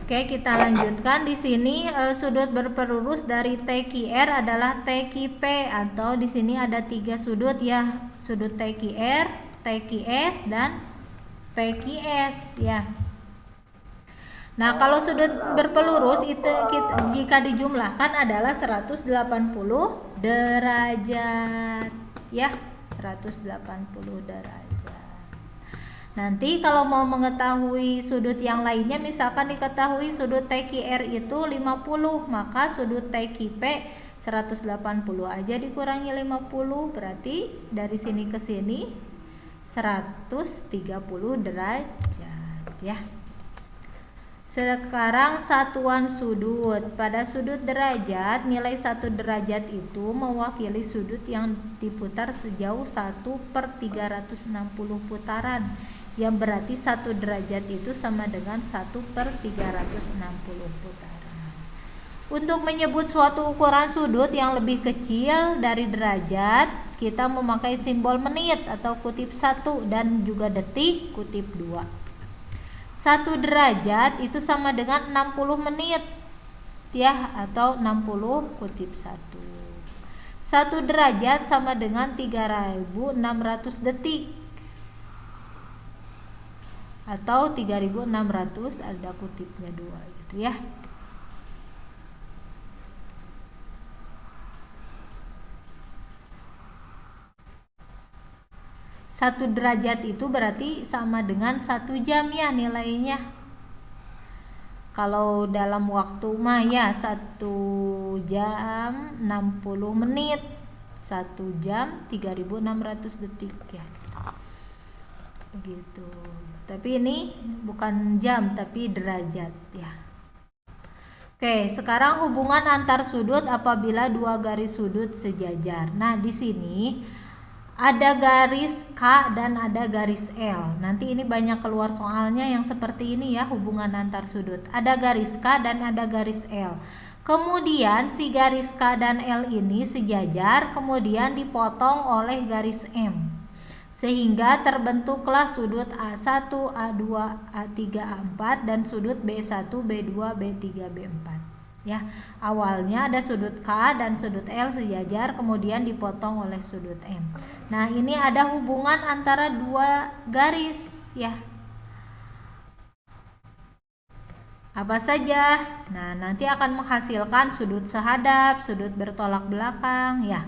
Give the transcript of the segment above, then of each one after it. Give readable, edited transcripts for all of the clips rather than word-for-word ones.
Oke, kita lanjutkan di sini. Sudut berpelurus dari TQR adalah TQP, atau di sini ada 3 sudut ya, sudut TQR, TQS dan PQS ya. Nah, kalau sudut berpelurus itu jika dijumlahkan adalah 180 derajat ya, 180 derajat. Nanti kalau mau mengetahui sudut yang lainnya, misalkan diketahui sudut TQR itu 50, maka sudut TQP 180 aja dikurangi 50, berarti dari sini ke sini 130 derajat ya. Sekarang satuan sudut. Pada sudut derajat, nilai 1 derajat itu mewakili sudut yang diputar sejauh 1/360 putaran, yang berarti 1 derajat itu sama dengan 1/360 putaran. Untuk menyebut suatu ukuran sudut yang lebih kecil dari derajat, kita memakai simbol menit atau kutip 1 dan juga detik kutip 2. 1 derajat itu sama dengan 60 menit ya, atau 60 kutip 1. 1 derajat sama dengan 3600 detik atau 3600 ada kutipnya 2 gitu ya. Satu derajat itu berarti sama dengan 1 jam ya nilainya. Kalau dalam waktu mah ya 1 jam 60 menit, 1 jam 3600 detik ya. Begitu. Tapi ini bukan jam tapi derajat ya. Oke, sekarang hubungan antar sudut apabila 2 garis sudut sejajar. Nah, di sini ada garis K dan ada garis L. Nanti ini banyak keluar soalnya yang seperti ini ya, hubungan antar sudut. Ada garis K dan ada garis L. Kemudian si garis K dan L ini sejajar, kemudian dipotong oleh garis M. Sehingga terbentuklah sudut A1, A2, A3, A4 dan sudut B1, B2, B3, B4. Ya, awalnya ada sudut K dan sudut L sejajar, kemudian dipotong oleh sudut M. Nah, ini ada hubungan antara 2 garis ya. Apa saja? Nah, nanti akan menghasilkan sudut sehadap, sudut bertolak belakang ya.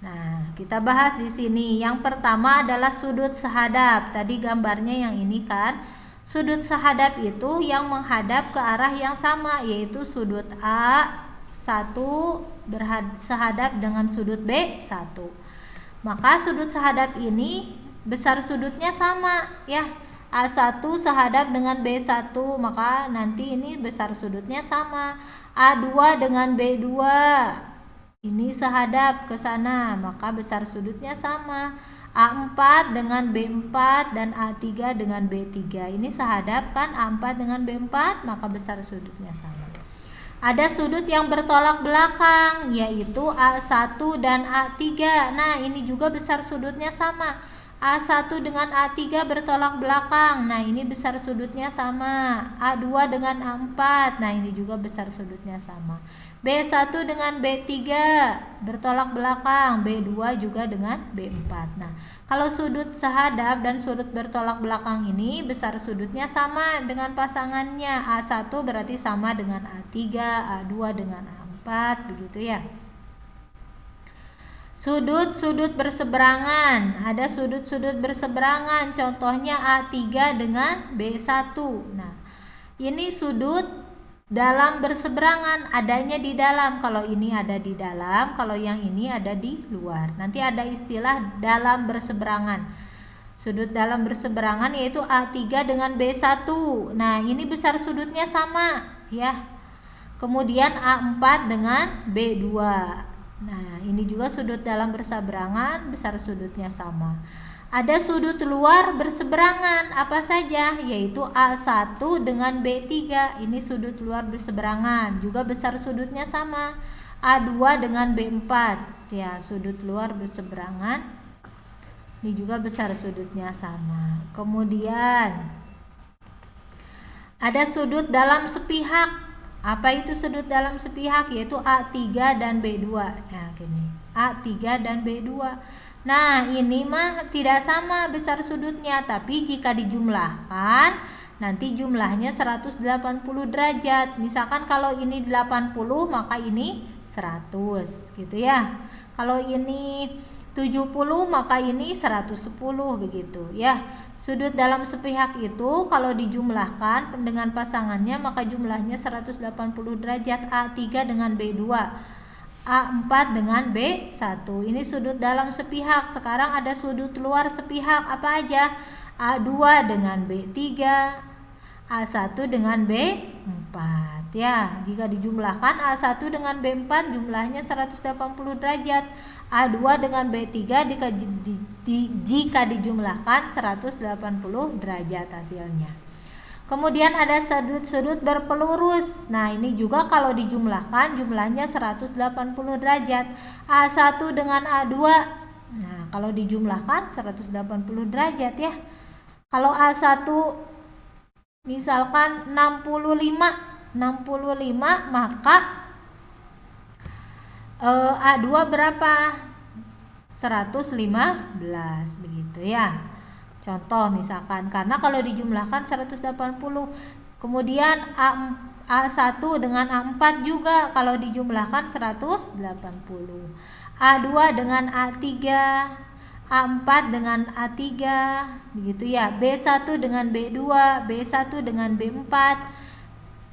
Nah, kita bahas di sini. Yang pertama adalah sudut sehadap. Tadi gambarnya yang ini kan. Sudut sehadap itu yang menghadap ke arah yang sama, yaitu sudut A1 sehadap dengan sudut B1. Maka sudut sehadap ini besar sudutnya sama ya. A1 sehadap dengan B1, maka nanti ini besar sudutnya sama. A2 dengan B2 ini sehadap ke sana, maka besar sudutnya sama. A4 dengan B4 dan A3 dengan B3 ini sehadap kan, A4 dengan B4, maka besar sudutnya sama. Ada sudut yang bertolak belakang, yaitu A1 dan A3. Nah, ini juga besar sudutnya sama. A1 dengan A3 bertolak belakang. Nah, ini besar sudutnya sama. A2 dengan A4. Nah, ini juga besar sudutnya sama. B1 dengan B3 bertolak belakang, B2 juga dengan B4. Nah, kalau sudut sehadap dan sudut bertolak belakang ini besar sudutnya sama dengan pasangannya. A1 berarti sama dengan A3, A2 dengan A4, begitu ya. Sudut-sudut berseberangan, ada sudut-sudut berseberangan, contohnya A3 dengan B1. Nah, ini sudut dalam berseberangan, adanya di dalam. Kalau ini ada di dalam, kalau yang ini ada di luar. Nanti ada istilah dalam berseberangan. Sudut dalam berseberangan yaitu A3 dengan B1. Nah, ini besar sudutnya sama ya. Kemudian A4 dengan B2. Nah, ini juga sudut dalam berseberangan, besar sudutnya sama. Ada sudut luar berseberangan, apa saja? Yaitu A1 dengan B3. Ini sudut luar berseberangan, juga besar sudutnya sama. A2 dengan B4. Ya, sudut luar berseberangan. Ini juga besar sudutnya sama. Kemudian Ada sudut dalam sepihak. Apa itu sudut dalam sepihak? Yaitu A3 dan B2. Nah, gini. A3 dan B2. Nah, ini mah tidak sama besar sudutnya, tapi jika dijumlahkan nanti jumlahnya 180 derajat. Misalkan kalau ini 80, maka ini 100 gitu ya. Kalau ini 70, maka ini 110 begitu ya. Sudut dalam sepihak itu kalau dijumlahkan dengan pasangannya maka jumlahnya 180 derajat. A3 dengan B2, A4 dengan B1. Ini sudut dalam sepihak. Sekarang ada sudut luar sepihak. Apa aja? A2 dengan B3, A1 dengan B4 ya. Jika dijumlahkan A1 dengan B4 jumlahnya 180 derajat. A2 dengan B3 jika dijumlahkan 180 derajat hasilnya. Kemudian ada sudut-sudut berpelurus. Nah, ini juga kalau dijumlahkan jumlahnya 180 derajat. A1 dengan A2. Nah, kalau dijumlahkan 180 derajat ya. Kalau A1 misalkan 65 maka A2 berapa? 115 begitu ya. Contoh misalkan, karena kalau dijumlahkan 180. Kemudian A1 dengan A4 juga kalau dijumlahkan 180. A2 dengan A3, A4 dengan A3 begitu ya. B1 dengan B2, B1 dengan B4,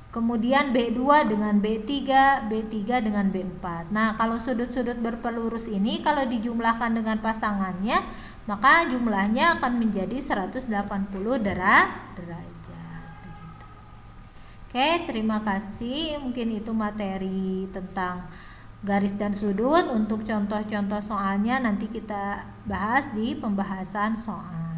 kemudian B2 dengan B3, B3 dengan B4. Nah, kalau sudut-sudut berpelurus ini kalau dijumlahkan dengan pasangannya, maka jumlahnya akan menjadi 180 derajat. Begitu. Oke, terima kasih. Mungkin itu materi tentang garis dan sudut. Untuk contoh-contoh soalnya nanti kita bahas di pembahasan soal.